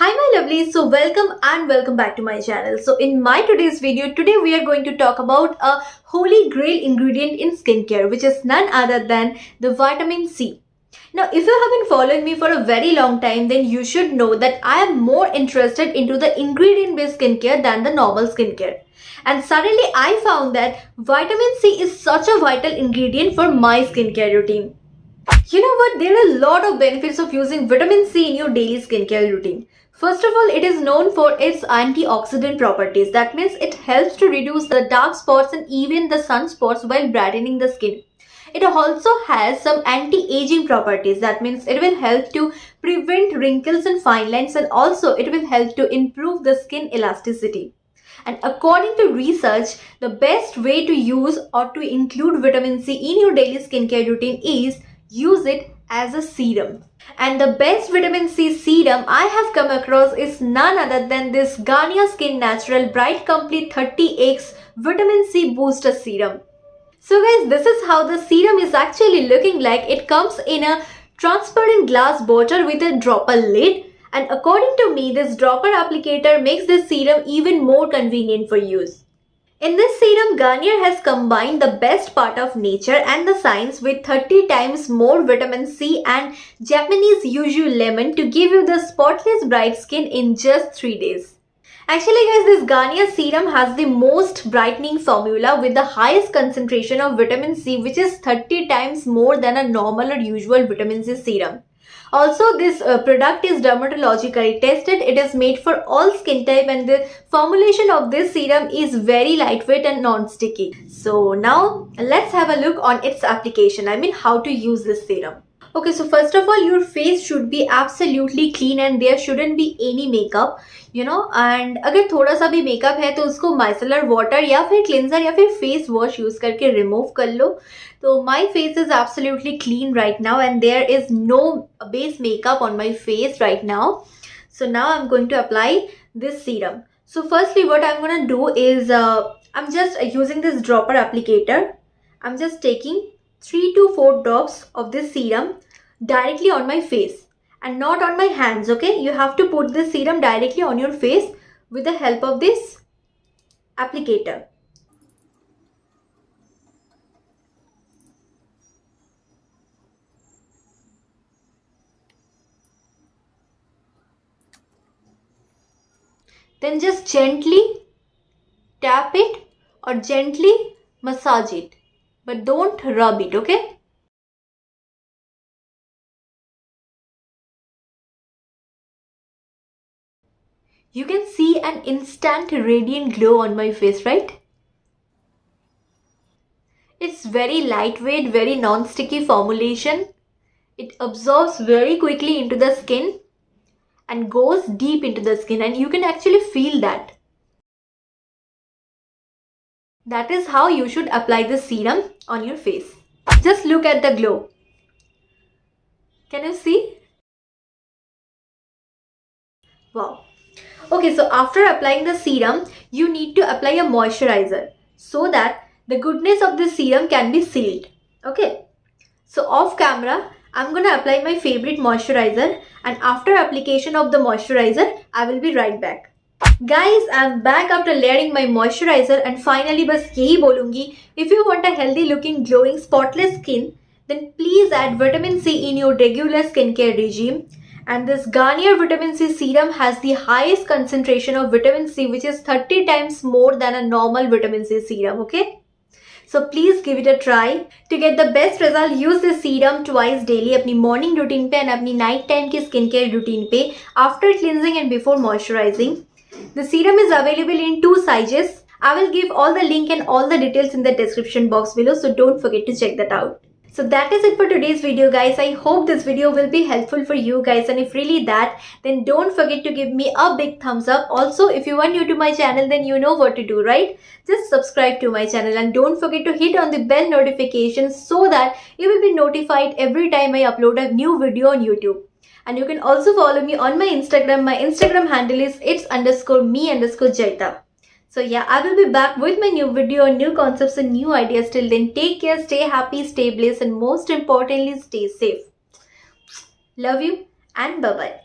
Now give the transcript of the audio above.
Hi my lovelies, so welcome back to my channel. So in my today's video, today we are going to talk about a holy grail ingredient in skincare, which is none other than the vitamin C. Now if you have been following me for a very long time, then you should know that I am more interested into the ingredient based skincare than the normal skincare. And suddenly I found that vitamin C is such a vital ingredient for my skincare routine. You know what? There are a lot of benefits of using vitamin C in your daily skincare routine. First of all, it is known for its antioxidant properties. That means it helps to reduce the dark spots and even the sunspots while brightening the skin. It also has some anti-aging properties. That means it will help to prevent wrinkles and fine lines, and also it will help to improve the skin elasticity. And according to research, the best way to use or to include vitamin C in your daily skincare routine is use it as a serum. And the best vitamin C serum I have come across is none other than this Garnier Skin Natural Bright Complete 30x Vitamin C Booster Serum. So guys, this is how the serum is actually looking like. It comes in a transparent glass bottle with a dropper lid. And according to me, this dropper applicator makes this serum even more convenient for use. In this serum, Garnier has combined the best part of nature and the science with 30 times more vitamin C and Japanese yuzu lemon to give you the spotless bright skin in just 3 days. Actually guys, this Garnier serum has the most brightening formula with the highest concentration of vitamin C, which is 30 times more than a normal or usual vitamin C serum. Also, this product is dermatologically tested. It is made for all skin type, and the formulation of this serum is very lightweight and non-sticky. So now let's have a look on its application. I mean, how to use this serum. Okay, so first of all, your face should be absolutely clean and there shouldn't be any makeup, and अगर थोड़ा सा भी makeup है तो उसको micellar water या फिर cleanser या फिर फेस वॉश यूज करके रिमूव कर लो. तो my face is absolutely clean right now and there is no base makeup on my face right now. So now I'm going to apply this serum. So firstly, what I'm going to do is I'm just using this dropper applicator. I'm just taking 3 to 4 drops of this serum directly on my face and not on my hands. Okay, you have to put this serum directly on your face with the help of this applicator. Then just gently tap it or gently massage it, but don't rub it, okay? You can see an instant radiant glow on my face, right? It's very lightweight, very non-sticky formulation. It absorbs very quickly into the skin and goes deep into the skin, and you can actually feel that. That is how you should apply the serum on your face. Just look at the glow. Can you see? Wow. Okay, so after applying the serum, you need to apply a moisturizer so that the goodness of the serum can be sealed. Okay. So off camera, I'm gonna apply my favorite moisturizer, and after application of the moisturizer, I will be right back. Guys, I'm back after layering my moisturizer, and finally बस यही बोलूँगी, if you want a healthy looking glowing spotless skin, then please add vitamin C in your regular skincare regime. And this Garnier vitamin C serum has the highest concentration of vitamin C, which is 30 times more than a normal vitamin C serum, okay? So please give it a try. To get the best result, use this serum twice daily अपनी morning routine पे and अपनी night time की skincare routine पे after cleansing and before moisturizing. The serum is available in 2 sizes. I will give all the link and all the details in the description box below, so don't forget to check that out. So that is it for today's video, guys. I hope this video will be helpful for you guys, and if really that, then don't forget to give me a big thumbs up. Also, if you are new to my channel, then you know what to do, right? Just subscribe to my channel and don't forget to hit on the bell notifications so that you will be notified every time I upload a new video on YouTube. And you can also follow me on my Instagram. My Instagram handle is its_me_Jayeeta. So yeah, I will be back with my new video, new concepts and new ideas. Till then, take care, stay happy, stay blessed, and most importantly, stay safe. Love you and bye-bye.